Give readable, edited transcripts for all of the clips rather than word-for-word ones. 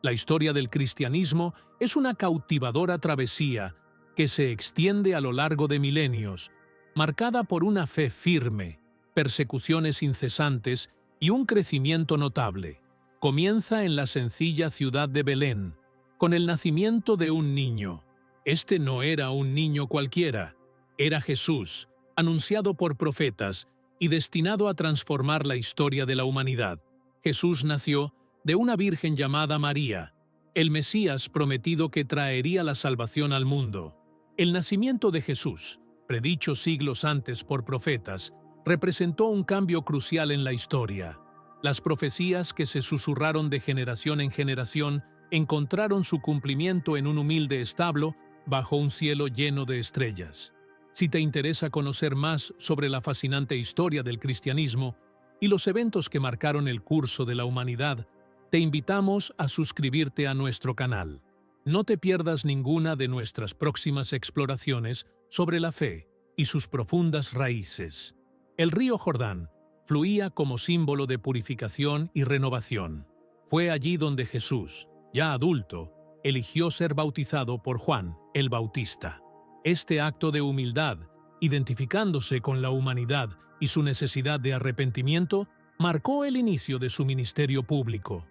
La historia del cristianismo es una cautivadora travesía que se extiende a lo largo de milenios, marcada por una fe firme, persecuciones incesantes y un crecimiento notable. Comienza en la sencilla ciudad de Belén, con el nacimiento de un niño. Este no era un niño cualquiera, era Jesús, anunciado por profetas y destinado a transformar la historia de la humanidad. Jesús nació de una virgen llamada María, el Mesías prometido que traería la salvación al mundo. El nacimiento de Jesús, predicho siglos antes por profetas, representó un cambio crucial en la historia. Las profecías que se susurraron de generación en generación encontraron su cumplimiento en un humilde establo bajo un cielo lleno de estrellas. Si te interesa conocer más sobre la fascinante historia del cristianismo y los eventos que marcaron el curso de la humanidad, te invitamos a suscribirte a nuestro canal. No te pierdas ninguna de nuestras próximas exploraciones sobre la fe y sus profundas raíces. El río Jordán fluía como símbolo de purificación y renovación. Fue allí donde Jesús, ya adulto, eligió ser bautizado por Juan el Bautista. Este acto de humildad, identificándose con la humanidad y su necesidad de arrepentimiento, marcó el inicio de su ministerio público.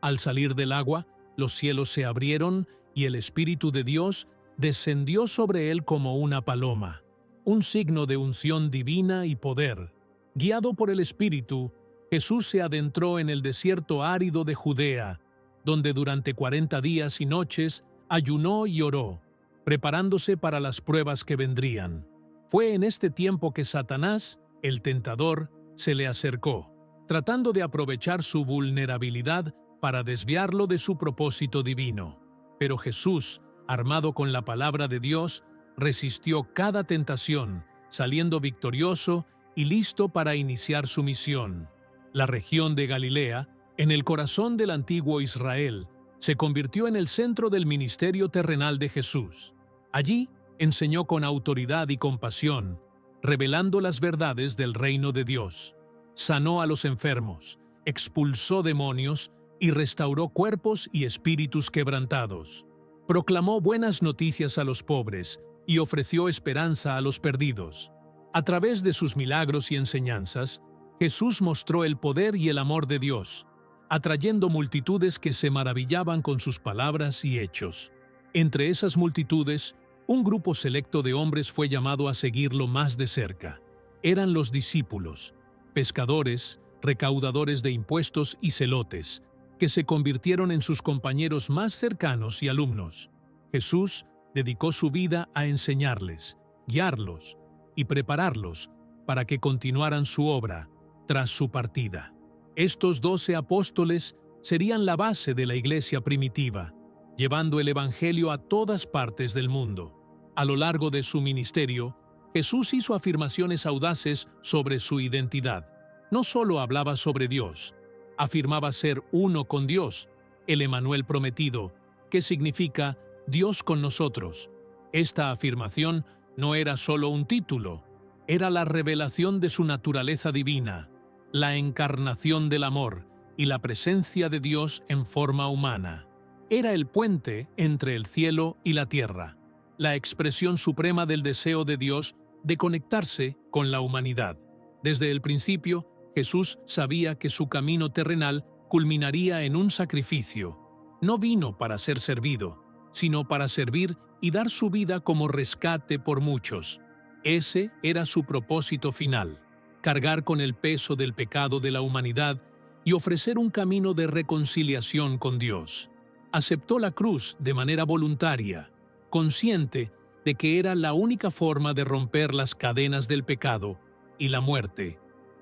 Al salir del agua, los cielos se abrieron y el Espíritu de Dios descendió sobre él como una paloma, un signo de unción divina y poder. Guiado por el Espíritu, Jesús se adentró en el desierto árido de Judea, donde durante 40 días y noches ayunó y oró, preparándose para las pruebas que vendrían. Fue en este tiempo que Satanás, el tentador, se le acercó, tratando de aprovechar su vulnerabilidad para desviarlo de su propósito divino. Pero Jesús, armado con la palabra de Dios, resistió cada tentación, saliendo victorioso y listo para iniciar su misión. La región de Galilea, en el corazón del antiguo Israel, se convirtió en el centro del ministerio terrenal de Jesús. Allí enseñó con autoridad y compasión, revelando las verdades del reino de Dios. Sanó a los enfermos, expulsó demonios y restauró cuerpos y espíritus quebrantados. Proclamó buenas noticias a los pobres y ofreció esperanza a los perdidos. A través de sus milagros y enseñanzas, Jesús mostró el poder y el amor de Dios, atrayendo multitudes que se maravillaban con sus palabras y hechos. Entre esas multitudes, un grupo selecto de hombres fue llamado a seguirlo más de cerca. Eran los discípulos, pescadores, recaudadores de impuestos y celotes, que se convirtieron en sus compañeros más cercanos y alumnos. Jesús dedicó su vida a enseñarles, guiarlos y prepararlos para que continuaran su obra tras su partida. Estos 12 apóstoles serían la base de la iglesia primitiva, llevando el evangelio a todas partes del mundo. A lo largo de su ministerio, Jesús hizo afirmaciones audaces sobre su identidad. No solo hablaba sobre Dios, afirmaba ser uno con Dios, el Emanuel prometido, que significa Dios con nosotros. Esta afirmación no era solo un título, era la revelación de su naturaleza divina, la encarnación del amor y la presencia de Dios en forma humana. Era el puente entre el cielo y la tierra, la expresión suprema del deseo de Dios de conectarse con la humanidad. Desde el principio, Jesús sabía que su camino terrenal culminaría en un sacrificio. No vino para ser servido, sino para servir y dar su vida como rescate por muchos. Ese era su propósito final, cargar con el peso del pecado de la humanidad y ofrecer un camino de reconciliación con Dios. Aceptó la cruz de manera voluntaria, consciente de que era la única forma de romper las cadenas del pecado y la muerte,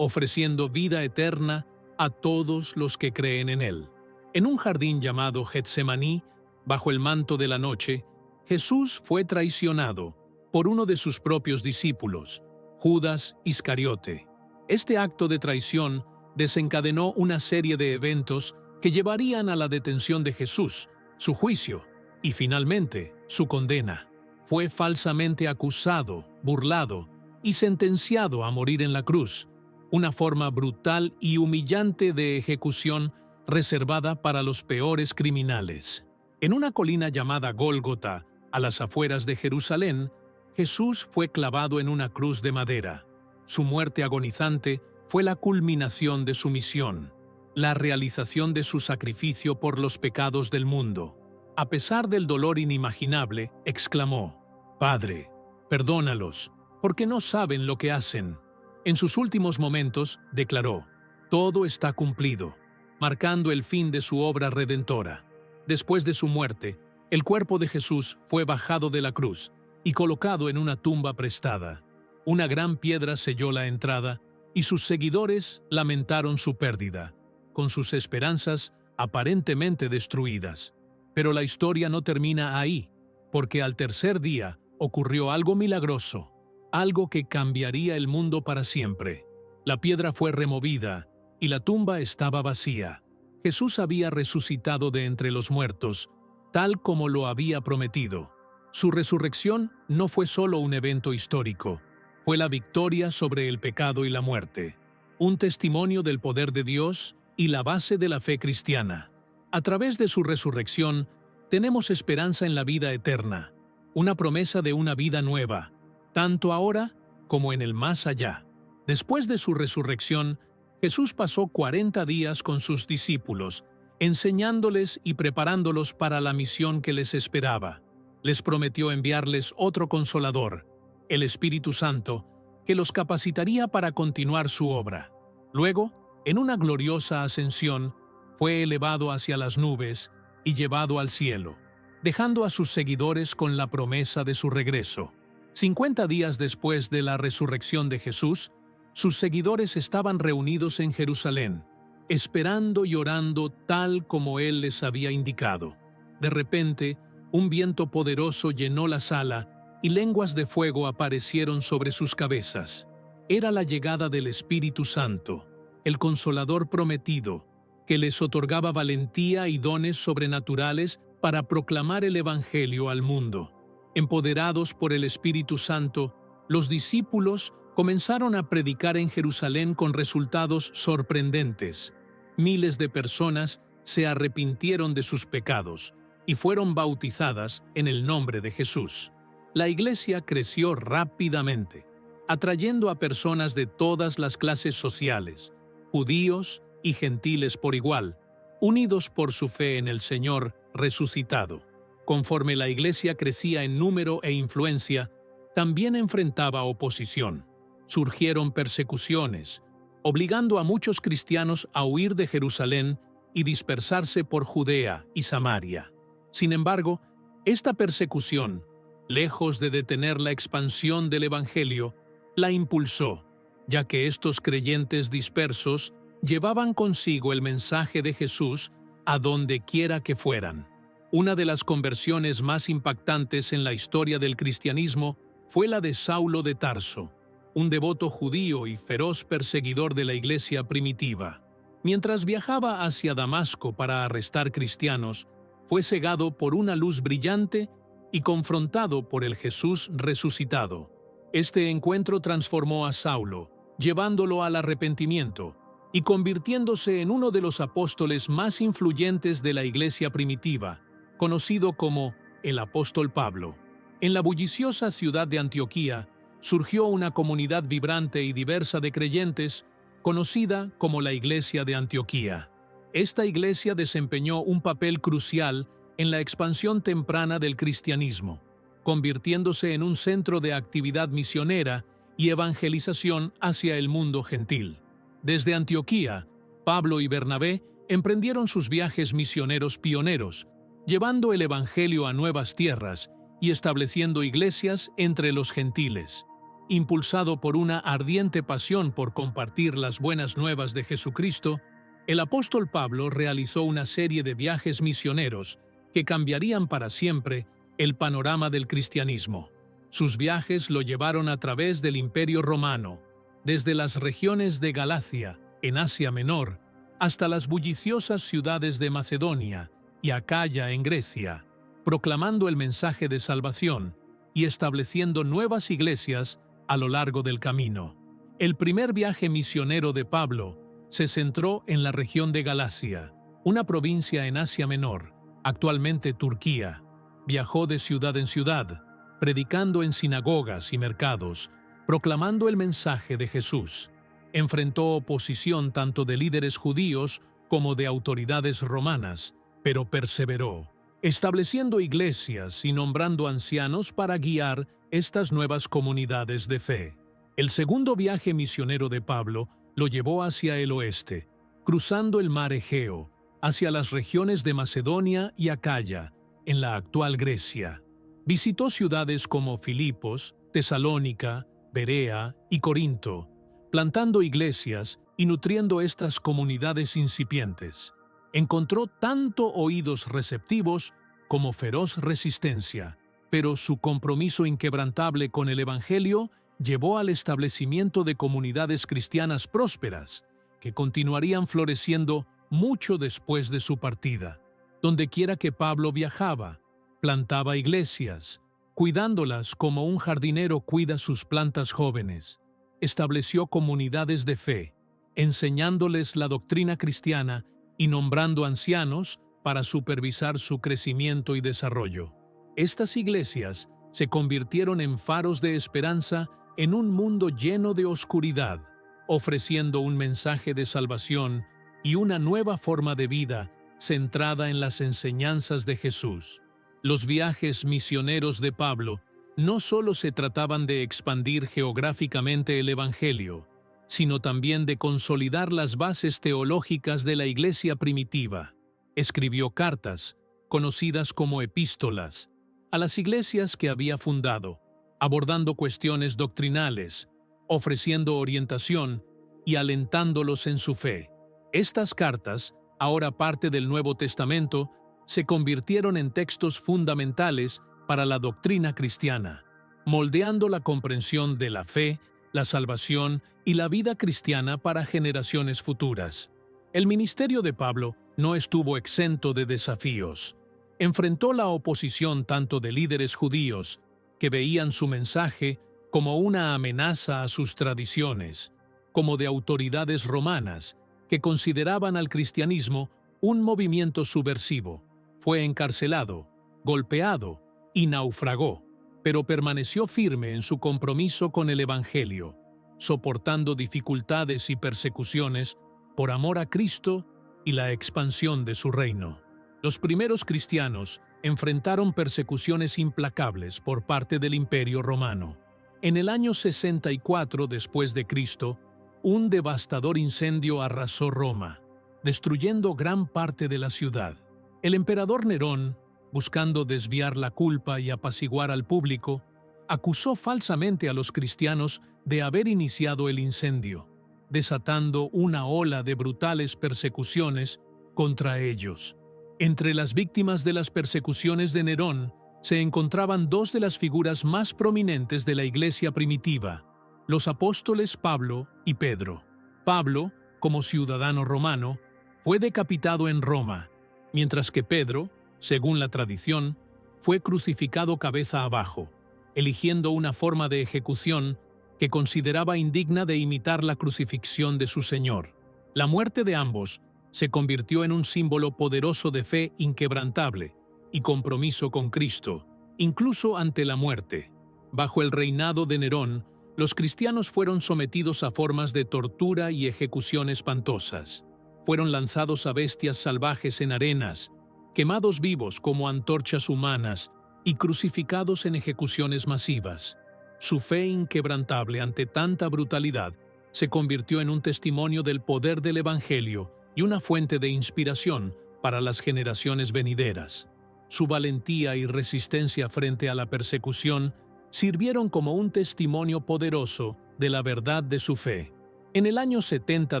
ofreciendo vida eterna a todos los que creen en Él. En un jardín llamado Getsemaní, bajo el manto de la noche, Jesús fue traicionado por uno de sus propios discípulos, Judas Iscariote. Este acto de traición desencadenó una serie de eventos que llevarían a la detención de Jesús, su juicio y, finalmente, su condena. Fue falsamente acusado, burlado y sentenciado a morir en la cruz, una forma brutal y humillante de ejecución reservada para los peores criminales. En una colina llamada Gólgota, a las afueras de Jerusalén, Jesús fue clavado en una cruz de madera. Su muerte agonizante fue la culminación de su misión, la realización de su sacrificio por los pecados del mundo. A pesar del dolor inimaginable, exclamó: «Padre, perdónalos, porque no saben lo que hacen». En sus últimos momentos, declaró: «Todo está cumplido», marcando el fin de su obra redentora. Después de su muerte, el cuerpo de Jesús fue bajado de la cruz y colocado en una tumba prestada. Una gran piedra selló la entrada y sus seguidores lamentaron su pérdida, con sus esperanzas aparentemente destruidas. Pero la historia no termina ahí, porque al tercer día ocurrió algo milagroso, algo que cambiaría el mundo para siempre. La piedra fue removida y la tumba estaba vacía. Jesús había resucitado de entre los muertos, tal como lo había prometido. Su resurrección no fue solo un evento histórico, fue la victoria sobre el pecado y la muerte, un testimonio del poder de Dios y la base de la fe cristiana. A través de su resurrección, tenemos esperanza en la vida eterna, una promesa de una vida nueva, tanto ahora como en el más allá. Después de su resurrección, Jesús pasó 40 días con sus discípulos, enseñándoles y preparándolos para la misión que les esperaba. Les prometió enviarles otro Consolador, el Espíritu Santo, que los capacitaría para continuar su obra. Luego, en una gloriosa ascensión, fue elevado hacia las nubes y llevado al cielo, dejando a sus seguidores con la promesa de su regreso. 50 días después de la resurrección de Jesús, sus seguidores estaban reunidos en Jerusalén, esperando y orando tal como Él les había indicado. De repente, un viento poderoso llenó la sala y lenguas de fuego aparecieron sobre sus cabezas. Era la llegada del Espíritu Santo, el Consolador prometido, que les otorgaba valentía y dones sobrenaturales para proclamar el Evangelio al mundo. Empoderados por el Espíritu Santo, los discípulos comenzaron a predicar en Jerusalén con resultados sorprendentes. Miles de personas se arrepintieron de sus pecados y fueron bautizadas en el nombre de Jesús. La iglesia creció rápidamente, atrayendo a personas de todas las clases sociales, judíos y gentiles por igual, unidos por su fe en el Señor resucitado. Conforme la iglesia crecía en número e influencia, también enfrentaba oposición. Surgieron persecuciones, obligando a muchos cristianos a huir de Jerusalén y dispersarse por Judea y Samaria. Sin embargo, esta persecución, lejos de detener la expansión del Evangelio, la impulsó, ya que estos creyentes dispersos llevaban consigo el mensaje de Jesús a donde quiera que fueran. Una de las conversiones más impactantes en la historia del cristianismo fue la de Saulo de Tarso, un devoto judío y feroz perseguidor de la iglesia primitiva. Mientras viajaba hacia Damasco para arrestar cristianos, fue cegado por una luz brillante y confrontado por el Jesús resucitado. Este encuentro transformó a Saulo, llevándolo al arrepentimiento y convirtiéndose en uno de los apóstoles más influyentes de la iglesia primitiva, conocido como el apóstol Pablo. En la bulliciosa ciudad de Antioquía surgió una comunidad vibrante y diversa de creyentes, conocida como la Iglesia de Antioquía. Esta iglesia desempeñó un papel crucial en la expansión temprana del cristianismo, convirtiéndose en un centro de actividad misionera y evangelización hacia el mundo gentil. Desde Antioquía, Pablo y Bernabé emprendieron sus viajes misioneros pioneros, llevando el Evangelio a nuevas tierras y estableciendo iglesias entre los gentiles. Impulsado por una ardiente pasión por compartir las buenas nuevas de Jesucristo, el apóstol Pablo realizó una serie de viajes misioneros que cambiarían para siempre el panorama del cristianismo. Sus viajes lo llevaron a través del Imperio Romano, desde las regiones de Galacia, en Asia Menor, hasta las bulliciosas ciudades de Macedonia y Acaya en Grecia, proclamando el mensaje de salvación y estableciendo nuevas iglesias a lo largo del camino. El primer viaje misionero de Pablo se centró en la región de Galacia, una provincia en Asia Menor, actualmente Turquía. Viajó de ciudad en ciudad, predicando en sinagogas y mercados, proclamando el mensaje de Jesús. Enfrentó oposición tanto de líderes judíos como de autoridades romanas, pero perseveró, estableciendo iglesias y nombrando ancianos para guiar estas nuevas comunidades de fe. El segundo viaje misionero de Pablo lo llevó hacia el oeste, cruzando el mar Egeo, hacia las regiones de Macedonia y Acaya, en la actual Grecia. Visitó ciudades como Filipos, Tesalónica, Berea y Corinto, plantando iglesias y nutriendo estas comunidades incipientes. Encontró tanto oídos receptivos como feroz resistencia, pero su compromiso inquebrantable con el Evangelio llevó al establecimiento de comunidades cristianas prósperas, que continuarían floreciendo mucho después de su partida. Dondequiera que Pablo viajaba, plantaba iglesias, cuidándolas como un jardinero cuida sus plantas jóvenes. Estableció comunidades de fe, enseñándoles la doctrina cristiana y nombrando ancianos para supervisar su crecimiento y desarrollo. Estas iglesias se convirtieron en faros de esperanza en un mundo lleno de oscuridad, ofreciendo un mensaje de salvación y una nueva forma de vida centrada en las enseñanzas de Jesús. Los viajes misioneros de Pablo no solo se trataban de expandir geográficamente el Evangelio, sino también de consolidar las bases teológicas de la iglesia primitiva. Escribió cartas, conocidas como epístolas, a las iglesias que había fundado, abordando cuestiones doctrinales, ofreciendo orientación y alentándolos en su fe. Estas cartas, ahora parte del Nuevo Testamento, se convirtieron en textos fundamentales para la doctrina cristiana, moldeando la comprensión de la fe, la salvación y la vida cristiana para generaciones futuras. El ministerio de Pablo no estuvo exento de desafíos. Enfrentó la oposición tanto de líderes judíos, que veían su mensaje como una amenaza a sus tradiciones, como de autoridades romanas, que consideraban al cristianismo un movimiento subversivo. Fue encarcelado, golpeado y naufragó, pero permaneció firme en su compromiso con el Evangelio, soportando dificultades y persecuciones por amor a Cristo y la expansión de su reino. Los primeros cristianos enfrentaron persecuciones implacables por parte del Imperio Romano. En el año 64 después de Cristo, un devastador incendio arrasó Roma, destruyendo gran parte de la ciudad. El emperador Nerón, buscando desviar la culpa y apaciguar al público, acusó falsamente a los cristianos de haber iniciado el incendio, desatando una ola de brutales persecuciones contra ellos. Entre las víctimas de las persecuciones de Nerón se encontraban dos de las figuras más prominentes de la iglesia primitiva, los apóstoles Pablo y Pedro. Pablo, como ciudadano romano, fue decapitado en Roma, mientras que Pedro, según la tradición, fue crucificado cabeza abajo, eligiendo una forma de ejecución que consideraba indigna de imitar la crucifixión de su Señor. La muerte de ambos se convirtió en un símbolo poderoso de fe inquebrantable y compromiso con Cristo, incluso ante la muerte. Bajo el reinado de Nerón, los cristianos fueron sometidos a formas de tortura y ejecución espantosas. Fueron lanzados a bestias salvajes en arenas, quemados vivos como antorchas humanas y crucificados en ejecuciones masivas. Su fe inquebrantable ante tanta brutalidad se convirtió en un testimonio del poder del Evangelio y una fuente de inspiración para las generaciones venideras. Su valentía y resistencia frente a la persecución sirvieron como un testimonio poderoso de la verdad de su fe. En el año 70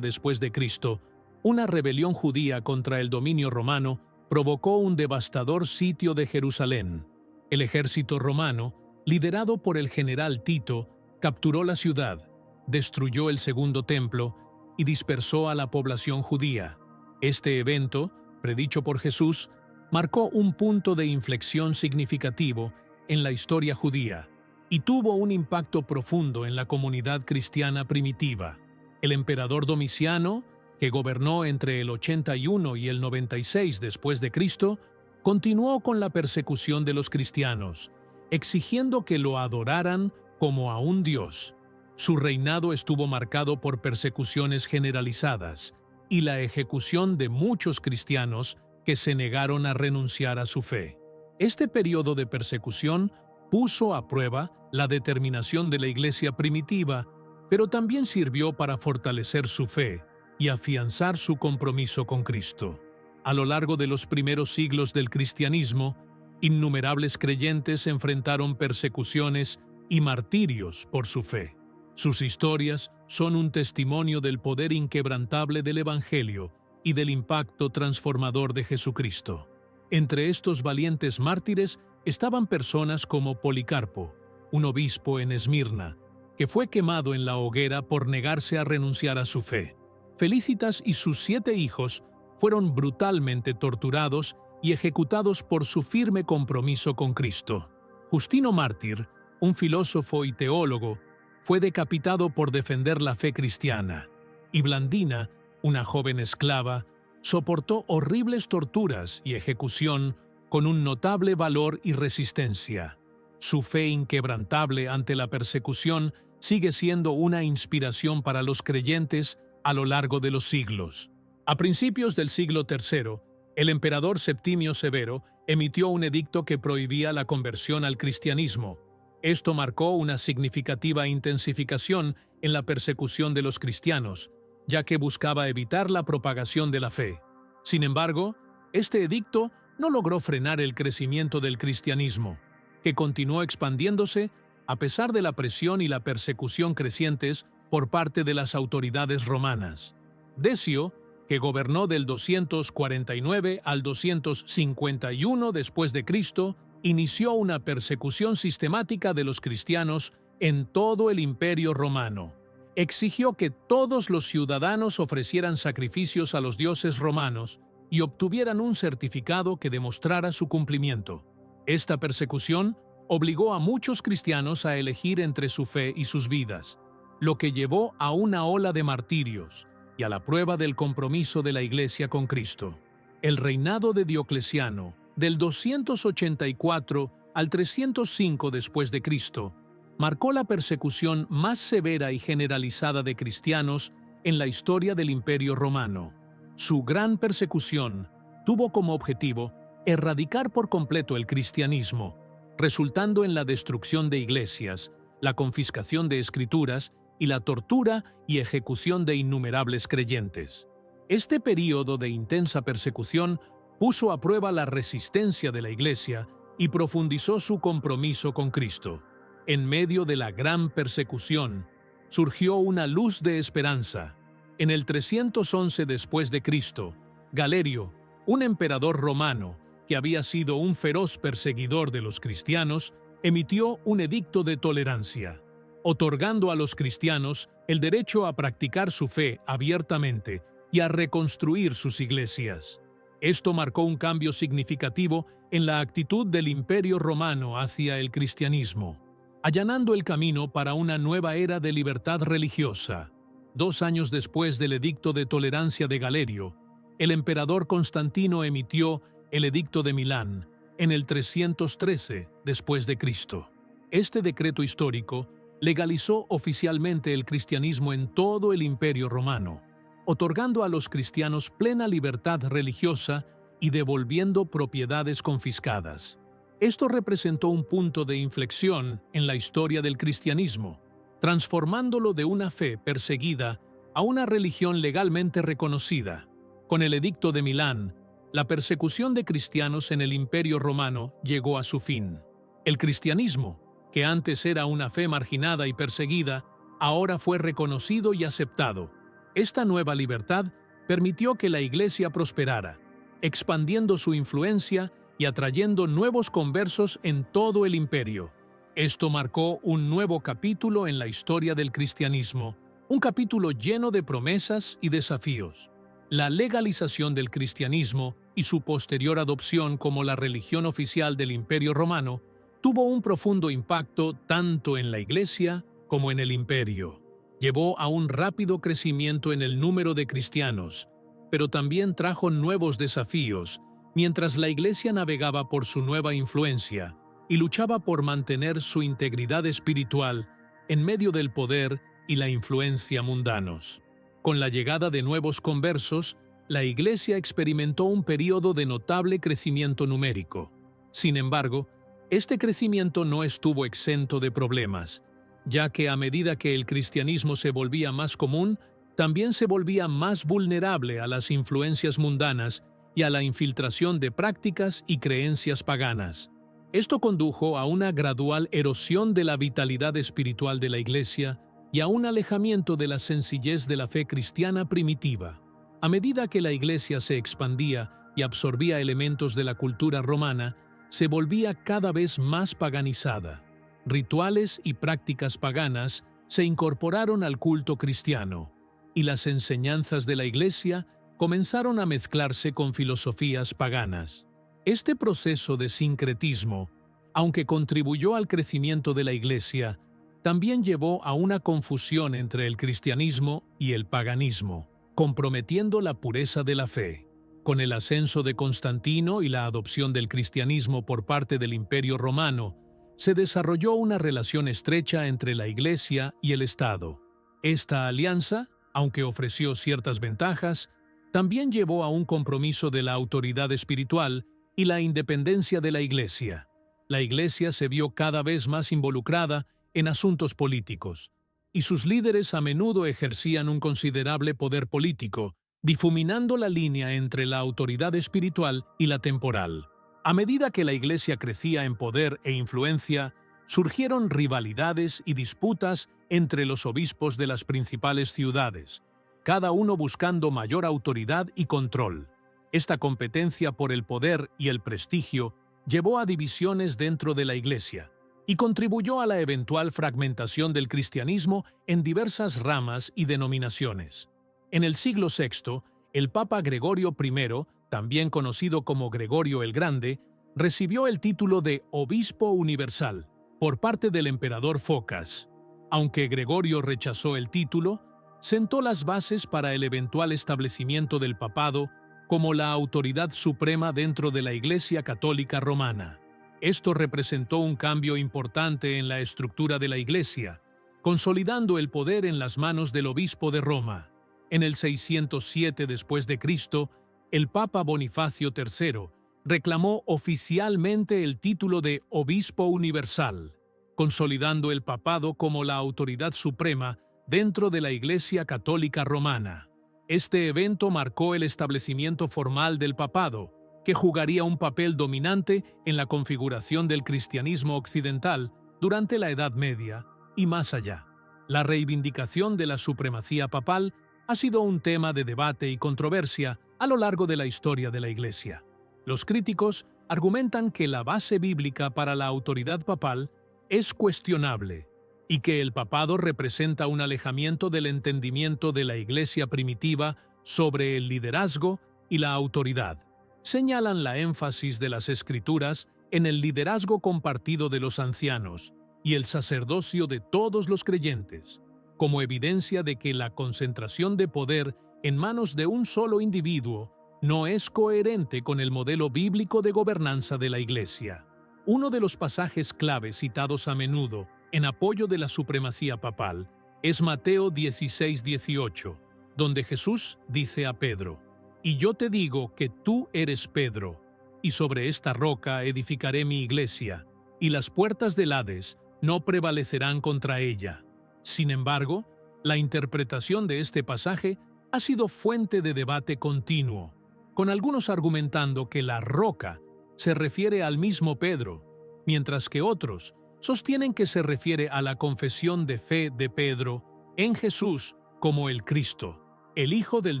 después de Cristo, una rebelión judía contra el dominio romano provocó un devastador sitio de Jerusalén. El ejército romano, liderado por el general Tito, capturó la ciudad, destruyó el segundo templo y dispersó a la población judía. Este evento, predicho por Jesús, marcó un punto de inflexión significativo en la historia judía y tuvo un impacto profundo en la comunidad cristiana primitiva. El emperador Domiciano que gobernó entre el 81 y el 96 después de Cristo, continuó con la persecución de los cristianos, exigiendo que lo adoraran como a un dios. Su reinado estuvo marcado por persecuciones generalizadas y la ejecución de muchos cristianos que se negaron a renunciar a su fe. Este periodo de persecución puso a prueba la determinación de la Iglesia primitiva, pero también sirvió para fortalecer su fe y afianzar su compromiso con Cristo. A lo largo de los primeros siglos del cristianismo, innumerables creyentes enfrentaron persecuciones y martirios por su fe. Sus historias son un testimonio del poder inquebrantable del Evangelio y del impacto transformador de Jesucristo. Entre estos valientes mártires estaban personas como Policarpo, un obispo en Esmirna, que fue quemado en la hoguera por negarse a renunciar a su fe. Felicitas y sus 7 hijos fueron brutalmente torturados y ejecutados por su firme compromiso con Cristo. Justino Mártir, un filósofo y teólogo, fue decapitado por defender la fe cristiana, y Blandina, una joven esclava, soportó horribles torturas y ejecución con un notable valor y resistencia. Su fe inquebrantable ante la persecución sigue siendo una inspiración para los creyentes a lo largo de los siglos. A principios del siglo III, el emperador Septimio Severo emitió un edicto que prohibía la conversión al cristianismo. Esto marcó una significativa intensificación en la persecución de los cristianos, ya que buscaba evitar la propagación de la fe. Sin embargo, este edicto no logró frenar el crecimiento del cristianismo, que continuó expandiéndose a pesar de la presión y la persecución crecientes por parte de las autoridades romanas. Decio, que gobernó del 249 al 251 después de Cristo, inició una persecución sistemática de los cristianos en todo el Imperio Romano. Exigió que todos los ciudadanos ofrecieran sacrificios a los dioses romanos y obtuvieran un certificado que demostrara su cumplimiento. Esta persecución obligó a muchos cristianos a elegir entre su fe y sus vidas, lo que llevó a una ola de martirios y a la prueba del compromiso de la Iglesia con Cristo. El reinado de Diocleciano, del 284 al 305 después de Cristo, marcó la persecución más severa y generalizada de cristianos en la historia del Imperio Romano. Su gran persecución tuvo como objetivo erradicar por completo el cristianismo, resultando en la destrucción de iglesias, la confiscación de escrituras y la tortura y ejecución de innumerables creyentes. Este período de intensa persecución puso a prueba la resistencia de la Iglesia y profundizó su compromiso con Cristo. En medio de la gran persecución, surgió una luz de esperanza. En el 311 después de Cristo, Galerio, un emperador romano que había sido un feroz perseguidor de los cristianos, emitió un edicto de tolerancia, otorgando a los cristianos el derecho a practicar su fe abiertamente y a reconstruir sus iglesias. Esto marcó un cambio significativo en la actitud del Imperio Romano hacia el cristianismo, allanando el camino para una nueva era de libertad religiosa. 2 años después del edicto de tolerancia de Galerio, el emperador Constantino emitió el edicto de Milán en el 313 después de Cristo. Este decreto histórico legalizó oficialmente el cristianismo en todo el Imperio Romano, otorgando a los cristianos plena libertad religiosa y devolviendo propiedades confiscadas. Esto representó un punto de inflexión en la historia del cristianismo, transformándolo de una fe perseguida a una religión legalmente reconocida. Con el Edicto de Milán, la persecución de cristianos en el Imperio Romano llegó a su fin. El cristianismo, que antes era una fe marginada y perseguida, ahora fue reconocido y aceptado. Esta nueva libertad permitió que la Iglesia prosperara, expandiendo su influencia y atrayendo nuevos conversos en todo el imperio. Esto marcó un nuevo capítulo en la historia del cristianismo, un capítulo lleno de promesas y desafíos. La legalización del cristianismo y su posterior adopción como la religión oficial del Imperio Romano tuvo un profundo impacto tanto en la Iglesia como en el imperio. Llevó a un rápido crecimiento en el número de cristianos, pero también trajo nuevos desafíos, mientras la Iglesia navegaba por su nueva influencia y luchaba por mantener su integridad espiritual en medio del poder y la influencia mundanos. Con la llegada de nuevos conversos, la Iglesia experimentó un período de notable crecimiento numérico. Sin embargo, este crecimiento no estuvo exento de problemas, ya que a medida que el cristianismo se volvía más común, también se volvía más vulnerable a las influencias mundanas y a la infiltración de prácticas y creencias paganas. Esto condujo a una gradual erosión de la vitalidad espiritual de la Iglesia y a un alejamiento de la sencillez de la fe cristiana primitiva. A medida que la Iglesia se expandía y absorbía elementos de la cultura romana, se volvía cada vez más paganizada. Rituales y prácticas paganas se incorporaron al culto cristiano, y las enseñanzas de la Iglesia comenzaron a mezclarse con filosofías paganas. Este proceso de sincretismo, aunque contribuyó al crecimiento de la Iglesia, también llevó a una confusión entre el cristianismo y el paganismo, comprometiendo la pureza de la fe. Con el ascenso de Constantino y la adopción del cristianismo por parte del Imperio Romano, se desarrolló una relación estrecha entre la Iglesia y el Estado. Esta alianza, aunque ofreció ciertas ventajas, también llevó a un compromiso de la autoridad espiritual y la independencia de la Iglesia. La Iglesia se vio cada vez más involucrada en asuntos políticos, y sus líderes a menudo ejercían un considerable poder político, difuminando la línea entre la autoridad espiritual y la temporal. A medida que la Iglesia crecía en poder e influencia, surgieron rivalidades y disputas entre los obispos de las principales ciudades, cada uno buscando mayor autoridad y control. Esta competencia por el poder y el prestigio llevó a divisiones dentro de la Iglesia y contribuyó a la eventual fragmentación del cristianismo en diversas ramas y denominaciones. En el siglo VI, el Papa Gregorio I, también conocido como Gregorio el Grande, recibió el título de Obispo Universal por parte del emperador Focas. Aunque Gregorio rechazó el título, sentó las bases para el eventual establecimiento del papado como la autoridad suprema dentro de la Iglesia Católica Romana. Esto representó un cambio importante en la estructura de la Iglesia, consolidando el poder en las manos del obispo de Roma. En el 607 después de Cristo, el Papa Bonifacio III reclamó oficialmente el título de Obispo Universal, consolidando el papado como la autoridad suprema dentro de la Iglesia Católica Romana. Este evento marcó el establecimiento formal del papado, que jugaría un papel dominante en la configuración del cristianismo occidental durante la Edad Media y más allá. La reivindicación de la supremacía papal ha sido un tema de debate y controversia a lo largo de la historia de la Iglesia. Los críticos argumentan que la base bíblica para la autoridad papal es cuestionable y que el papado representa un alejamiento del entendimiento de la Iglesia primitiva sobre el liderazgo y la autoridad. Señalan la énfasis de las Escrituras en el liderazgo compartido de los ancianos y el sacerdocio de todos los creyentes, como evidencia de que la concentración de poder en manos de un solo individuo no es coherente con el modelo bíblico de gobernanza de la Iglesia. Uno de los pasajes clave citados a menudo en apoyo de la supremacía papal es Mateo 16:18, donde Jesús dice a Pedro: «Y yo te digo que tú eres Pedro, y sobre esta roca edificaré mi iglesia, y las puertas del Hades no prevalecerán contra ella». Sin embargo, la interpretación de este pasaje ha sido fuente de debate continuo, con algunos argumentando que la roca se refiere al mismo Pedro, mientras que otros sostienen que se refiere a la confesión de fe de Pedro en Jesús como el Cristo, el Hijo del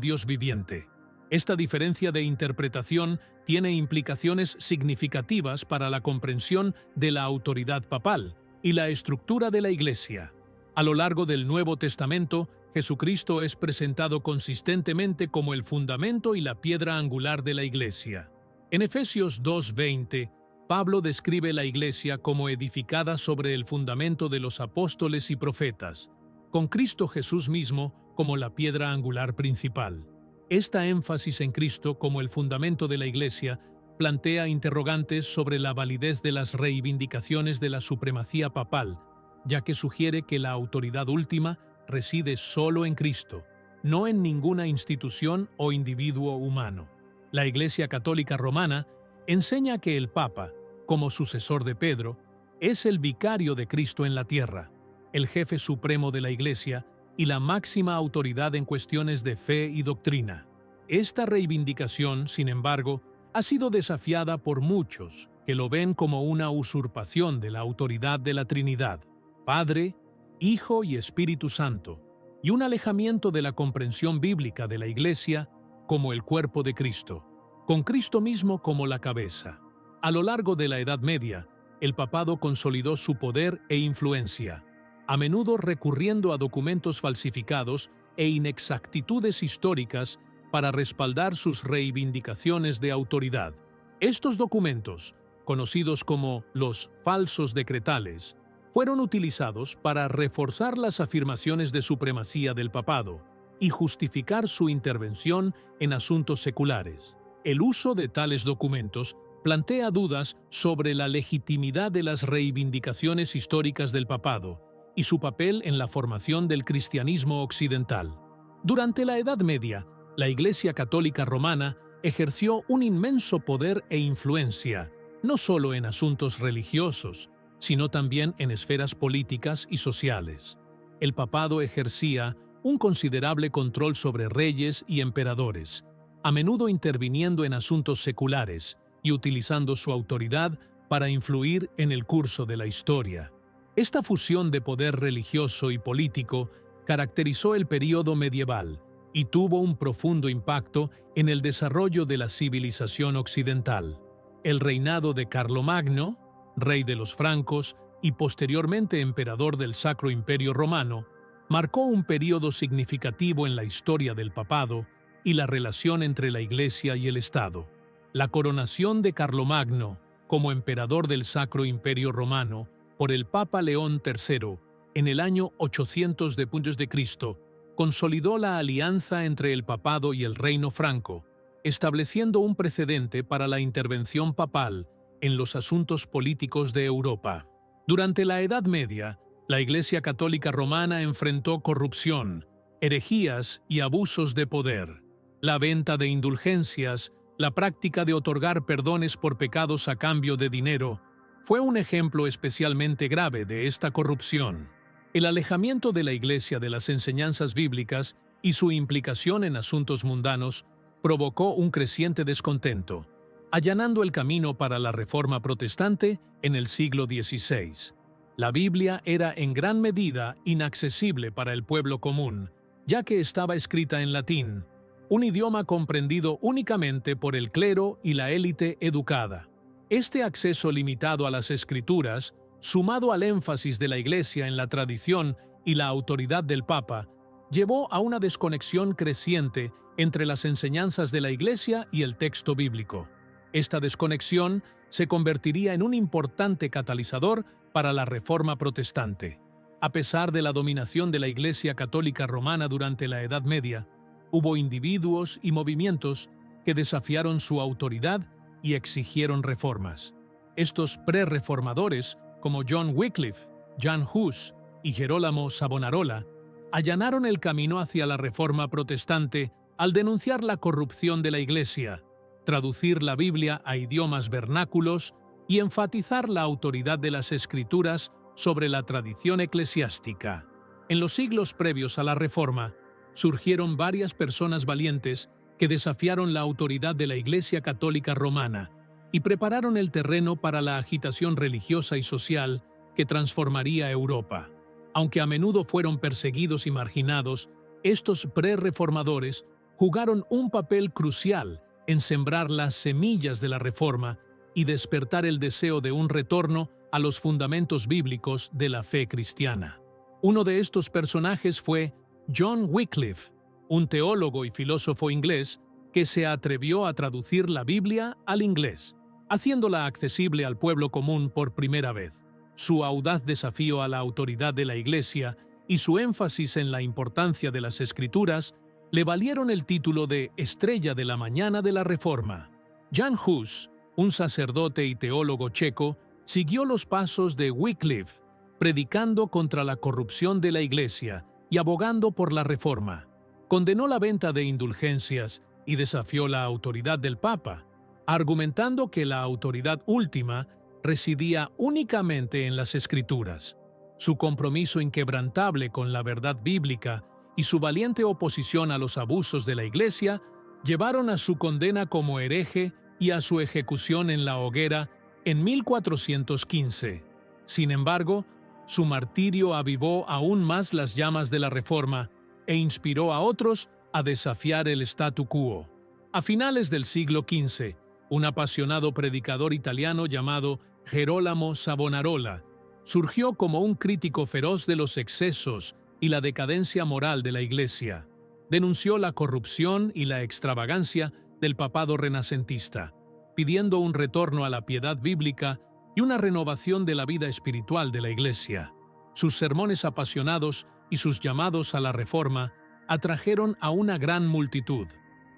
Dios viviente. Esta diferencia de interpretación tiene implicaciones significativas para la comprensión de la autoridad papal y la estructura de la Iglesia. A lo largo del Nuevo Testamento, Jesucristo es presentado consistentemente como el fundamento y la piedra angular de la Iglesia. En Efesios 2:20, Pablo describe la Iglesia como edificada sobre el fundamento de los apóstoles y profetas, con Cristo Jesús mismo como la piedra angular principal. Esta énfasis en Cristo como el fundamento de la Iglesia plantea interrogantes sobre la validez de las reivindicaciones de la supremacía papal, ya que sugiere que la autoridad última reside solo en Cristo, no en ninguna institución o individuo humano. La Iglesia Católica Romana enseña que el Papa, como sucesor de Pedro, es el vicario de Cristo en la tierra, el jefe supremo de la Iglesia y la máxima autoridad en cuestiones de fe y doctrina. Esta reivindicación, sin embargo, ha sido desafiada por muchos que lo ven como una usurpación de la autoridad de la Trinidad, Padre, Hijo y Espíritu Santo, y un alejamiento de la comprensión bíblica de la Iglesia como el cuerpo de Cristo, con Cristo mismo como la cabeza. A lo largo de la Edad Media, el papado consolidó su poder e influencia, a menudo recurriendo a documentos falsificados e inexactitudes históricas para respaldar sus reivindicaciones de autoridad. Estos documentos, conocidos como los falsos decretales, fueron utilizados para reforzar las afirmaciones de supremacía del papado y justificar su intervención en asuntos seculares. El uso de tales documentos plantea dudas sobre la legitimidad de las reivindicaciones históricas del papado y su papel en la formación del cristianismo occidental. Durante la Edad Media, la Iglesia Católica Romana ejerció un inmenso poder e influencia, no solo en asuntos religiosos, sino también en esferas políticas y sociales. El papado ejercía un considerable control sobre reyes y emperadores, a menudo interviniendo en asuntos seculares y utilizando su autoridad para influir en el curso de la historia. Esta fusión de poder religioso y político caracterizó el período medieval y tuvo un profundo impacto en el desarrollo de la civilización occidental. El reinado de Carlomagno, rey de los francos y posteriormente emperador del Sacro Imperio Romano, marcó un período significativo en la historia del papado y la relación entre la Iglesia y el Estado. La coronación de Carlomagno como emperador del Sacro Imperio Romano por el Papa León III en el año 800 de Cristo consolidó la alianza entre el papado y el reino franco, estableciendo un precedente para la intervención papal en los asuntos políticos de Europa. Durante la Edad Media, la Iglesia Católica Romana enfrentó corrupción, herejías y abusos de poder. La venta de indulgencias, la práctica de otorgar perdones por pecados a cambio de dinero, fue un ejemplo especialmente grave de esta corrupción. El alejamiento de la Iglesia de las enseñanzas bíblicas y su implicación en asuntos mundanos provocó un creciente descontento, allanando el camino para la Reforma protestante en el siglo XVI. La Biblia era en gran medida inaccesible para el pueblo común, ya que estaba escrita en latín, un idioma comprendido únicamente por el clero y la élite educada. Este acceso limitado a las Escrituras, sumado al énfasis de la Iglesia en la tradición y la autoridad del Papa, llevó a una desconexión creciente entre las enseñanzas de la Iglesia y el texto bíblico. Esta desconexión se convertiría en un importante catalizador para la Reforma protestante. A pesar de la dominación de la Iglesia Católica Romana durante la Edad Media, hubo individuos y movimientos que desafiaron su autoridad y exigieron reformas. Estos pre-reformadores, como John Wycliffe, Jan Hus y Gerolamo Savonarola, allanaron el camino hacia la Reforma protestante al denunciar la corrupción de la Iglesia, traducir la Biblia a idiomas vernáculos y enfatizar la autoridad de las Escrituras sobre la tradición eclesiástica. En los siglos previos a la Reforma, surgieron varias personas valientes que desafiaron la autoridad de la Iglesia Católica Romana y prepararon el terreno para la agitación religiosa y social que transformaría Europa. Aunque a menudo fueron perseguidos y marginados, estos pre-reformadores jugaron un papel crucial en sembrar las semillas de la Reforma y despertar el deseo de un retorno a los fundamentos bíblicos de la fe cristiana. Uno de estos personajes fue John Wycliffe, un teólogo y filósofo inglés que se atrevió a traducir la Biblia al inglés, haciéndola accesible al pueblo común por primera vez. Su audaz desafío a la autoridad de la Iglesia y su énfasis en la importancia de las Escrituras le valieron el título de Estrella de la Mañana de la Reforma. Jan Hus, un sacerdote y teólogo checo, siguió los pasos de Wycliffe, predicando contra la corrupción de la Iglesia y abogando por la Reforma. Condenó la venta de indulgencias y desafió la autoridad del Papa, argumentando que la autoridad última residía únicamente en las Escrituras. Su compromiso inquebrantable con la verdad bíblica y su valiente oposición a los abusos de la Iglesia llevaron a su condena como hereje y a su ejecución en la hoguera en 1415. Sin embargo, su martirio avivó aún más las llamas de la Reforma e inspiró a otros a desafiar el statu quo. A finales del siglo XV, un apasionado predicador italiano llamado Gerolamo Savonarola surgió como un crítico feroz de los excesos y la decadencia moral de la Iglesia. Denunció la corrupción y la extravagancia del papado renacentista, pidiendo un retorno a la piedad bíblica y una renovación de la vida espiritual de la Iglesia. Sus sermones apasionados y sus llamados a la Reforma atrajeron a una gran multitud,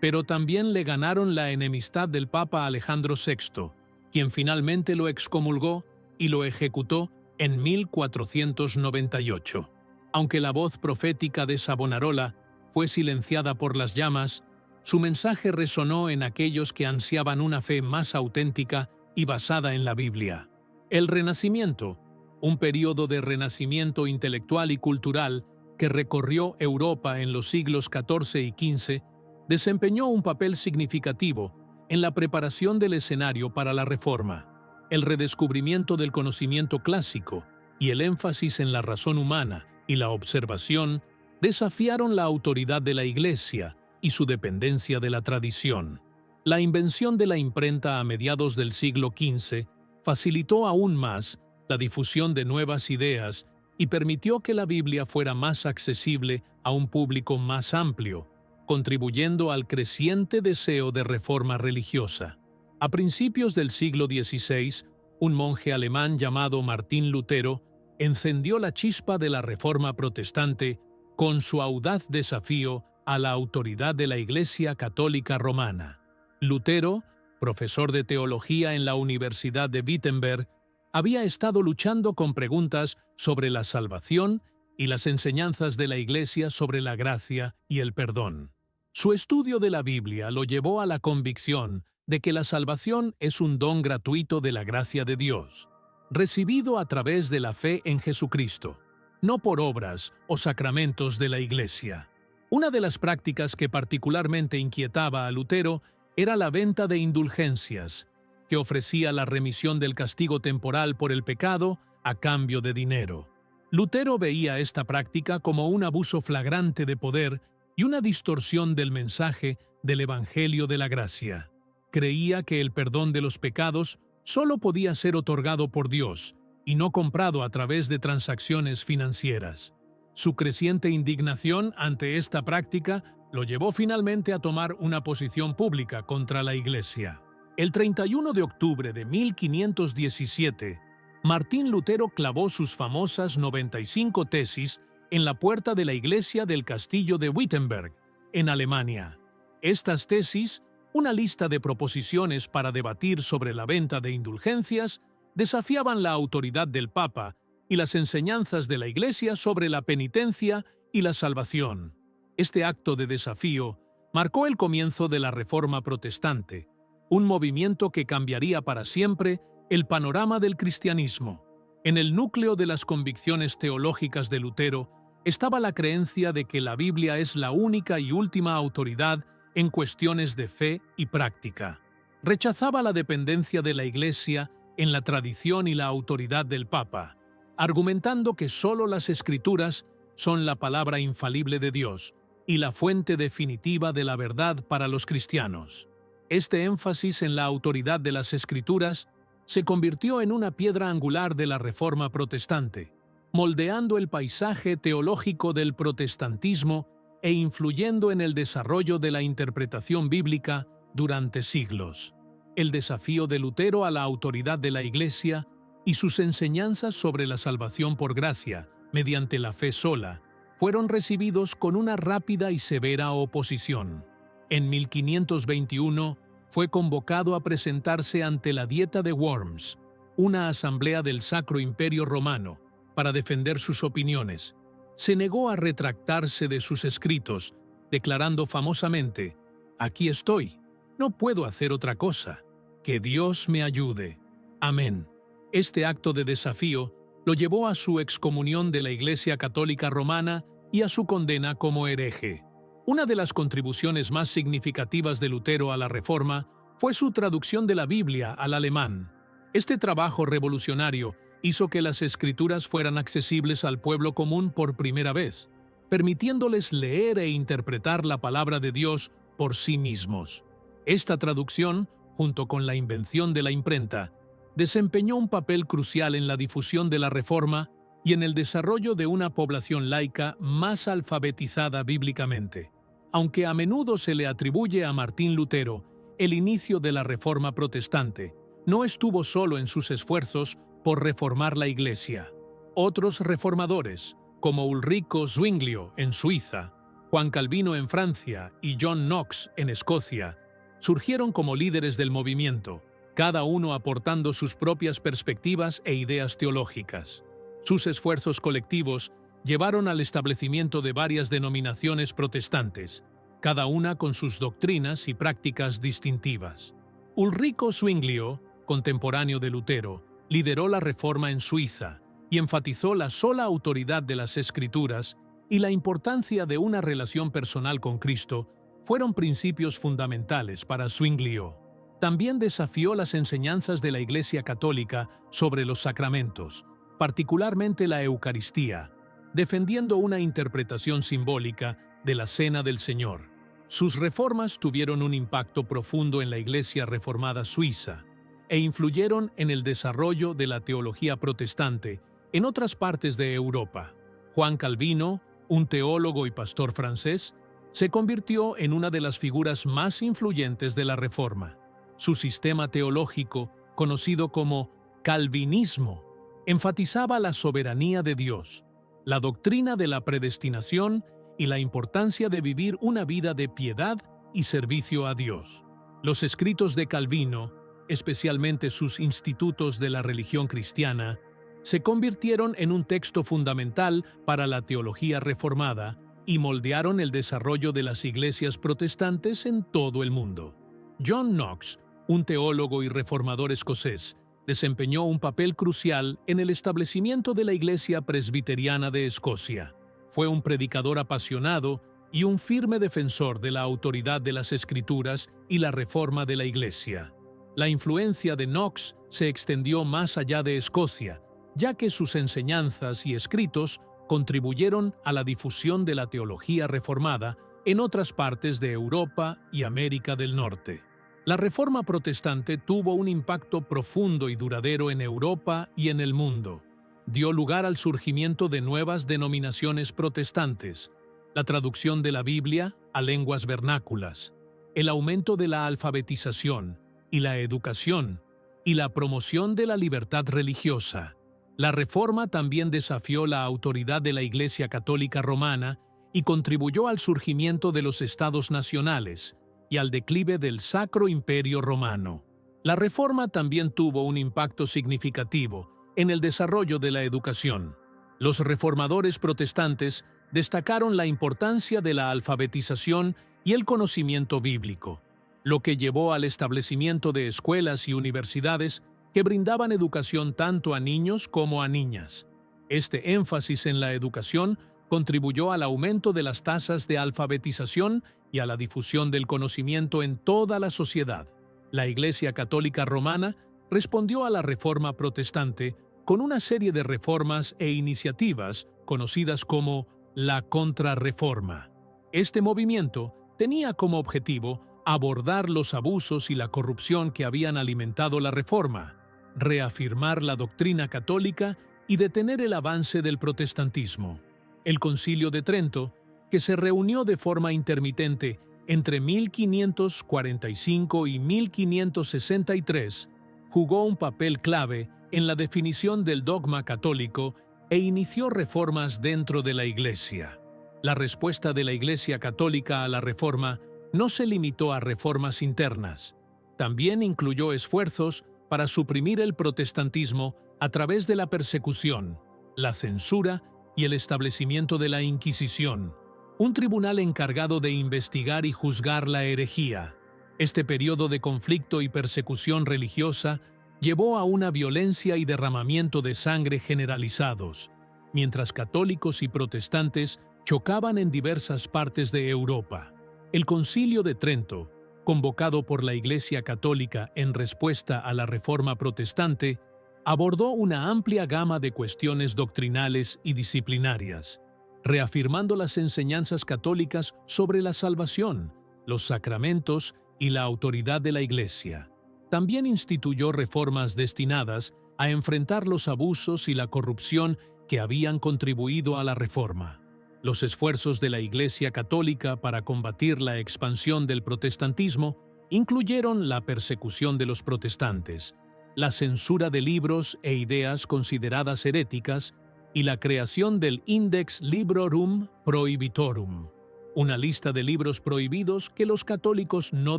pero también le ganaron la enemistad del Papa Alejandro VI, quien finalmente lo excomulgó y lo ejecutó en 1498. Aunque la voz profética de Savonarola fue silenciada por las llamas, su mensaje resonó en aquellos que ansiaban una fe más auténtica y basada en la Biblia. El Renacimiento, un período de renacimiento intelectual y cultural que recorrió Europa en los siglos XIV y XV, desempeñó un papel significativo en la preparación del escenario para la Reforma. El redescubrimiento del conocimiento clásico y el énfasis en la razón humana y la observación desafiaron la autoridad de la Iglesia y su dependencia de la tradición. La invención de la imprenta a mediados del siglo XV facilitó aún más la difusión de nuevas ideas y permitió que la Biblia fuera más accesible a un público más amplio, contribuyendo al creciente deseo de reforma religiosa. A principios del siglo XVI, un monje alemán llamado Martín Lutero encendió la chispa de la Reforma protestante con su audaz desafío a la autoridad de la Iglesia Católica Romana. Lutero, profesor de teología en la Universidad de Wittenberg, había estado luchando con preguntas sobre la salvación y las enseñanzas de la Iglesia sobre la gracia y el perdón. Su estudio de la Biblia lo llevó a la convicción de que la salvación es un don gratuito de la gracia de Dios, recibido a través de la fe en Jesucristo, no por obras o sacramentos de la Iglesia. Una de las prácticas que particularmente inquietaba a Lutero era la venta de indulgencias, que ofrecía la remisión del castigo temporal por el pecado a cambio de dinero. Lutero veía esta práctica como un abuso flagrante de poder y una distorsión del mensaje del Evangelio de la Gracia. Creía que el perdón de los pecados solo podía ser otorgado por Dios y no comprado a través de transacciones financieras. Su creciente indignación ante esta práctica lo llevó finalmente a tomar una posición pública contra la Iglesia. El 31 de octubre de 1517, Martín Lutero clavó sus famosas 95 tesis en la puerta de la iglesia del castillo de Wittenberg, en Alemania. Estas tesis, una lista de proposiciones para debatir sobre la venta de indulgencias, desafiaban la autoridad del Papa y las enseñanzas de la Iglesia sobre la penitencia y la salvación. Este acto de desafío marcó el comienzo de la Reforma Protestante, un movimiento que cambiaría para siempre el panorama del cristianismo. En el núcleo de las convicciones teológicas de Lutero estaba la creencia de que la Biblia es la única y última autoridad en cuestiones de fe y práctica. Rechazaba la dependencia de la Iglesia en la tradición y la autoridad del Papa, argumentando que solo las Escrituras son la palabra infalible de Dios y la fuente definitiva de la verdad para los cristianos. Este énfasis en la autoridad de las Escrituras se convirtió en una piedra angular de la Reforma Protestante, moldeando el paisaje teológico del protestantismo e influyendo en el desarrollo de la interpretación bíblica durante siglos. El desafío de Lutero a la autoridad de la Iglesia y sus enseñanzas sobre la salvación por gracia mediante la fe sola, fueron recibidos con una rápida y severa oposición. En 1521 fue convocado a presentarse ante la Dieta de Worms, una asamblea del Sacro Imperio Romano, para defender sus opiniones. Se negó a retractarse de sus escritos, declarando famosamente: «Aquí estoy, no puedo hacer otra cosa. Que Dios me ayude. Amén». Este acto de desafío lo llevó a su excomunión de la Iglesia Católica Romana y a su condena como hereje. Una de las contribuciones más significativas de Lutero a la Reforma fue su traducción de la Biblia al alemán. Este trabajo revolucionario hizo que las Escrituras fueran accesibles al pueblo común por primera vez, permitiéndoles leer e interpretar la palabra de Dios por sí mismos. Esta traducción, junto con la invención de la imprenta, desempeñó un papel crucial en la difusión de la Reforma y en el desarrollo de una población laica más alfabetizada bíblicamente. Aunque a menudo se le atribuye a Martín Lutero el inicio de la Reforma protestante, no estuvo solo en sus esfuerzos por reformar la Iglesia. Otros reformadores, como Ulrico Zwinglio en Suiza, Juan Calvino en Francia y John Knox en Escocia, surgieron como líderes del movimiento, cada uno aportando sus propias perspectivas e ideas teológicas. Sus esfuerzos colectivos llevaron al establecimiento de varias denominaciones protestantes, cada una con sus doctrinas y prácticas distintivas. Ulrico Zwinglio, contemporáneo de Lutero, lideró la Reforma en Suiza y enfatizó la sola autoridad de las Escrituras y la importancia de una relación personal con Cristo. Fueron principios fundamentales para Zwinglio. También desafió las enseñanzas de la Iglesia Católica sobre los sacramentos, particularmente la Eucaristía, defendiendo una interpretación simbólica de la Cena del Señor. Sus reformas tuvieron un impacto profundo en la Iglesia Reformada suiza e influyeron en el desarrollo de la teología protestante en otras partes de Europa. Juan Calvino, un teólogo y pastor francés, se convirtió en una de las figuras más influyentes de la Reforma. Su sistema teológico, conocido como calvinismo, enfatizaba la soberanía de Dios, la doctrina de la predestinación y la importancia de vivir una vida de piedad y servicio a Dios. Los escritos de Calvino, especialmente sus Institutos de la Religión Cristiana, se convirtieron en un texto fundamental para la teología reformada y moldearon el desarrollo de las iglesias protestantes en todo el mundo. John Knox, un teólogo y reformador escocés, desempeñó un papel crucial en el establecimiento de la Iglesia Presbiteriana de Escocia. Fue un predicador apasionado y un firme defensor de la autoridad de las Escrituras y la reforma de la Iglesia. La influencia de Knox se extendió más allá de Escocia, ya que sus enseñanzas y escritos contribuyeron a la difusión de la teología reformada en otras partes de Europa y América del Norte. La Reforma protestante tuvo un impacto profundo y duradero en Europa y en el mundo. Dio lugar al surgimiento de nuevas denominaciones protestantes, la traducción de la Biblia a lenguas vernáculas, el aumento de la alfabetización y la educación, y la promoción de la libertad religiosa. La Reforma también desafió la autoridad de la Iglesia Católica Romana y contribuyó al surgimiento de los estados nacionales y al declive del Sacro Imperio Romano. La Reforma también tuvo un impacto significativo en el desarrollo de la educación. Los reformadores protestantes destacaron la importancia de la alfabetización y el conocimiento bíblico, lo que llevó al establecimiento de escuelas y universidades que brindaban educación tanto a niños como a niñas. Este énfasis en la educación contribuyó al aumento de las tasas de alfabetización y a la difusión del conocimiento en toda la sociedad. La Iglesia Católica Romana respondió a la Reforma Protestante con una serie de reformas e iniciativas conocidas como la Contrarreforma. Este movimiento tenía como objetivo abordar los abusos y la corrupción que habían alimentado la Reforma, reafirmar la doctrina católica y detener el avance del protestantismo. El Concilio de Trento, que se reunió de forma intermitente entre 1545 y 1563, jugó un papel clave en la definición del dogma católico e inició reformas dentro de la Iglesia. La respuesta de la Iglesia Católica a la Reforma no se limitó a reformas internas. También incluyó esfuerzos para suprimir el protestantismo a través de la persecución, la censura y el establecimiento de la Inquisición, un tribunal encargado de investigar y juzgar la herejía. Este periodo de conflicto y persecución religiosa llevó a una violencia y derramamiento de sangre generalizados, mientras católicos y protestantes chocaban en diversas partes de Europa. El Concilio de Trento, convocado por la Iglesia Católica en respuesta a la Reforma Protestante, abordó una amplia gama de cuestiones doctrinales y disciplinarias, reafirmando las enseñanzas católicas sobre la salvación, los sacramentos y la autoridad de la Iglesia. También instituyó reformas destinadas a enfrentar los abusos y la corrupción que habían contribuido a la Reforma. Los esfuerzos de la Iglesia Católica para combatir la expansión del protestantismo incluyeron la persecución de los protestantes, la censura de libros e ideas consideradas heréticas y la creación del Index Librorum Prohibitorum, una lista de libros prohibidos que los católicos no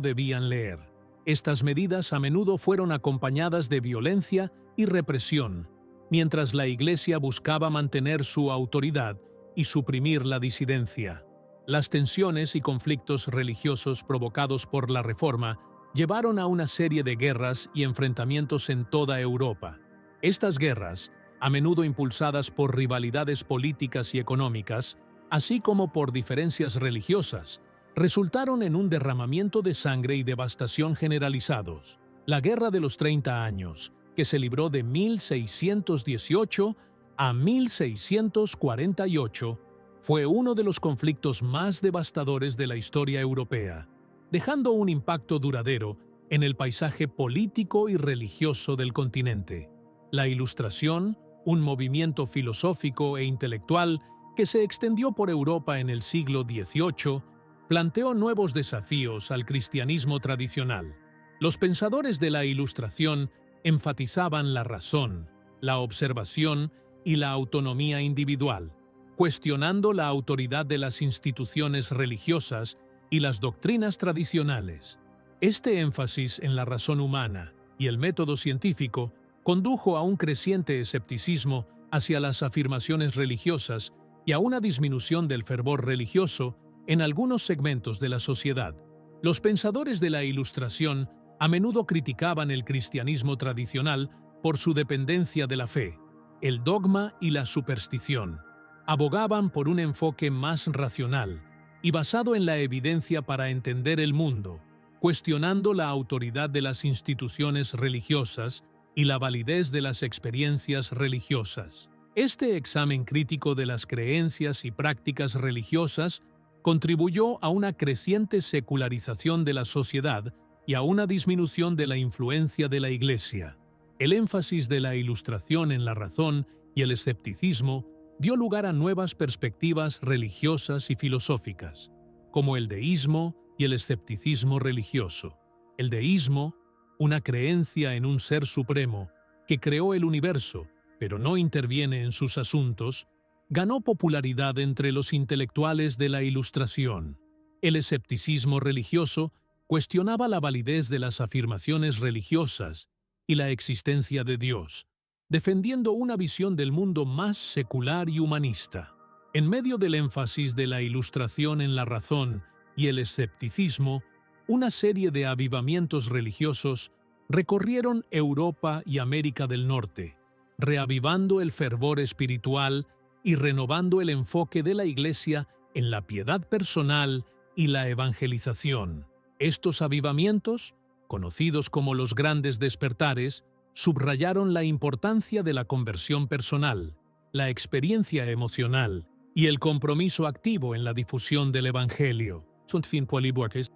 debían leer. Estas medidas a menudo fueron acompañadas de violencia y represión, mientras la Iglesia buscaba mantener su autoridad y suprimir la disidencia. Las tensiones y conflictos religiosos provocados por la Reforma llevaron a una serie de guerras y enfrentamientos en toda Europa. Estas guerras, a menudo impulsadas por rivalidades políticas y económicas, así como por diferencias religiosas, resultaron en un derramamiento de sangre y devastación generalizados. La Guerra de los 30 Años, que se libró de 1618 a 1648, fue uno de los conflictos más devastadores de la historia europea, dejando un impacto duradero en el paisaje político y religioso del continente. La Ilustración, un movimiento filosófico e intelectual que se extendió por Europa en el siglo XVIII, planteó nuevos desafíos al cristianismo tradicional. Los pensadores de la Ilustración enfatizaban la razón, la observación y la autonomía individual, cuestionando la autoridad de las instituciones religiosas y las doctrinas tradicionales. Este énfasis en la razón humana y el método científico condujo a un creciente escepticismo hacia las afirmaciones religiosas y a una disminución del fervor religioso en algunos segmentos de la sociedad. Los pensadores de la Ilustración a menudo criticaban el cristianismo tradicional por su dependencia de la fe, el dogma y la superstición. Abogaban por un enfoque más racional y basado en la evidencia para entender el mundo, cuestionando la autoridad de las instituciones religiosas y la validez de las experiencias religiosas. Este examen crítico de las creencias y prácticas religiosas contribuyó a una creciente secularización de la sociedad y a una disminución de la influencia de la Iglesia. El énfasis de la Ilustración en la razón y el escepticismo dio lugar a nuevas perspectivas religiosas y filosóficas, como el deísmo y el escepticismo religioso. El deísmo, una creencia en un ser supremo que creó el universo, pero no interviene en sus asuntos, ganó popularidad entre los intelectuales de la Ilustración. El escepticismo religioso cuestionaba la validez de las afirmaciones religiosas y la existencia de Dios, defendiendo una visión del mundo más secular y humanista. En medio del énfasis de la Ilustración en la razón y el escepticismo, una serie de avivamientos religiosos recorrieron Europa y América del Norte, reavivando el fervor espiritual y renovando el enfoque de la Iglesia en la piedad personal y la evangelización. Estos avivamientos, conocidos como los grandes despertares, subrayaron la importancia de la conversión personal, la experiencia emocional y el compromiso activo en la difusión del Evangelio.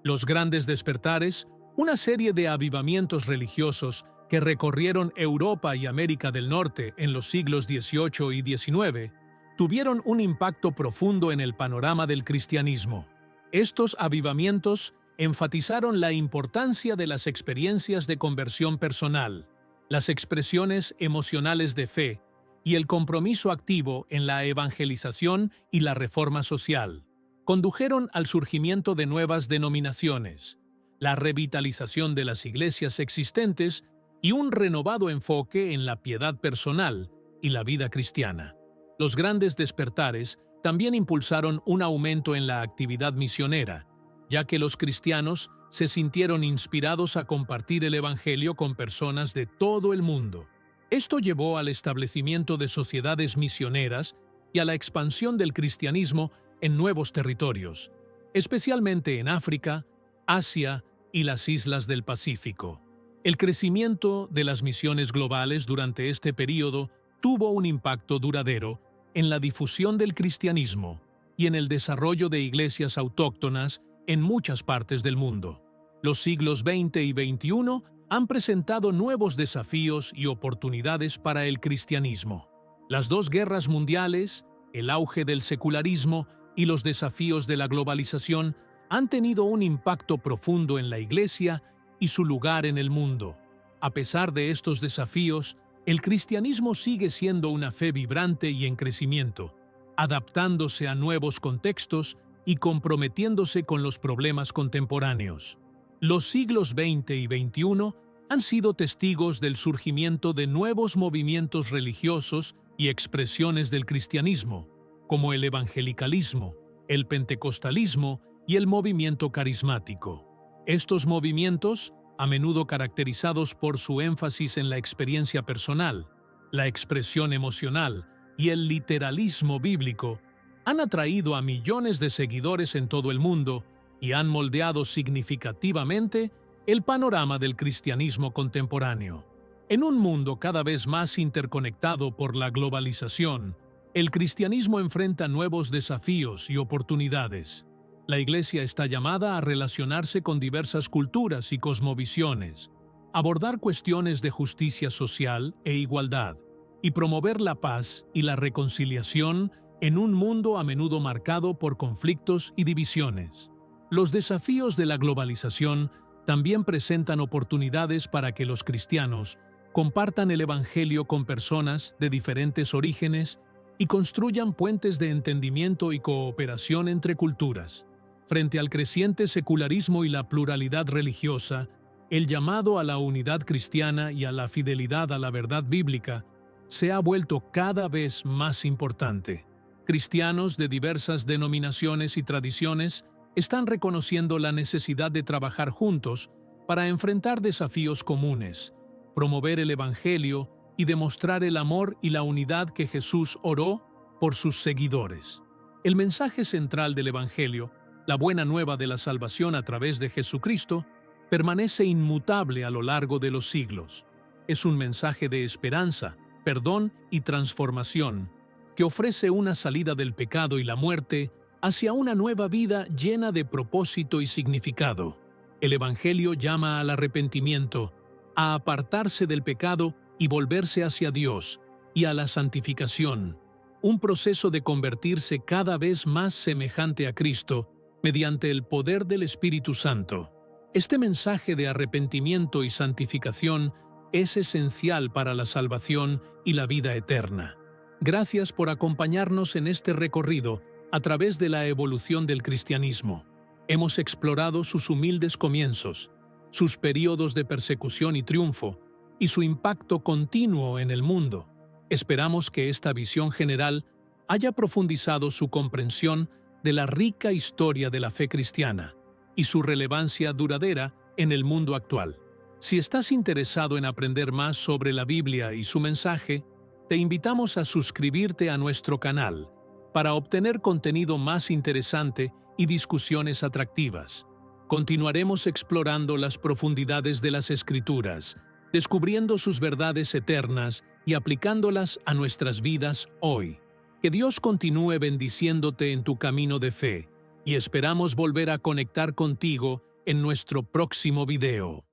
Los grandes despertares, una serie de avivamientos religiosos que recorrieron Europa y América del Norte en los siglos XVIII y XIX, tuvieron un impacto profundo en el panorama del cristianismo. Estos avivamientos enfatizaron la importancia de las experiencias de conversión personal, las expresiones emocionales de fe y el compromiso activo en la evangelización y la reforma social condujeron al surgimiento de nuevas denominaciones, la revitalización de las iglesias existentes y un renovado enfoque en la piedad personal y la vida cristiana. Los grandes despertares también impulsaron un aumento en la actividad misionera, ya que los cristianos se sintieron inspirados a compartir el Evangelio con personas de todo el mundo. Esto llevó al establecimiento de sociedades misioneras y a la expansión del cristianismo en nuevos territorios, especialmente en África, Asia y las islas del Pacífico. El crecimiento de las misiones globales durante este período tuvo un impacto duradero en la difusión del cristianismo y en el desarrollo de iglesias autóctonas en muchas partes del mundo. Los siglos XX y XXI han presentado nuevos desafíos y oportunidades para el cristianismo. Las dos guerras mundiales, el auge del secularismo y los desafíos de la globalización han tenido un impacto profundo en la Iglesia y su lugar en el mundo. A pesar de estos desafíos, el cristianismo sigue siendo una fe vibrante y en crecimiento, adaptándose a nuevos contextos y comprometiéndose con los problemas contemporáneos. Los siglos XX y XXI han sido testigos del surgimiento de nuevos movimientos religiosos y expresiones del cristianismo, como el evangelicalismo, el pentecostalismo y el movimiento carismático. Estos movimientos, a menudo caracterizados por su énfasis en la experiencia personal, la expresión emocional y el literalismo bíblico, han atraído a millones de seguidores en todo el mundo y han moldeado significativamente el panorama del cristianismo contemporáneo. En un mundo cada vez más interconectado por la globalización, el cristianismo enfrenta nuevos desafíos y oportunidades. La Iglesia está llamada a relacionarse con diversas culturas y cosmovisiones, abordar cuestiones de justicia social e igualdad, y promover la paz y la reconciliación en un mundo a menudo marcado por conflictos y divisiones. Los desafíos de la globalización también presentan oportunidades para que los cristianos compartan el Evangelio con personas de diferentes orígenes y construyan puentes de entendimiento y cooperación entre culturas. Frente al creciente secularismo y la pluralidad religiosa, el llamado a la unidad cristiana y a la fidelidad a la verdad bíblica se ha vuelto cada vez más importante. Cristianos de diversas denominaciones y tradiciones están reconociendo la necesidad de trabajar juntos para enfrentar desafíos comunes, promover el Evangelio y demostrar el amor y la unidad que Jesús oró por sus seguidores. El mensaje central del Evangelio, la buena nueva de la salvación a través de Jesucristo, permanece inmutable a lo largo de los siglos. Es un mensaje de esperanza, perdón y transformación, que ofrece una salida del pecado y la muerte hacia una nueva vida llena de propósito y significado. El Evangelio llama al arrepentimiento, a apartarse del pecado y volverse hacia Dios, y a la santificación, un proceso de convertirse cada vez más semejante a Cristo mediante el poder del Espíritu Santo. Este mensaje de arrepentimiento y santificación es esencial para la salvación y la vida eterna. Gracias por acompañarnos en este recorrido a través de la evolución del cristianismo. Hemos explorado sus humildes comienzos, sus períodos de persecución y triunfo, y su impacto continuo en el mundo. Esperamos que esta visión general haya profundizado su comprensión de la rica historia de la fe cristiana y su relevancia duradera en el mundo actual. Si estás interesado en aprender más sobre la Biblia y su mensaje, te invitamos a suscribirte a nuestro canal para obtener contenido más interesante y discusiones atractivas. Continuaremos explorando las profundidades de las Escrituras, descubriendo sus verdades eternas y aplicándolas a nuestras vidas hoy. Que Dios continúe bendiciéndote en tu camino de fe, y esperamos volver a conectar contigo en nuestro próximo video.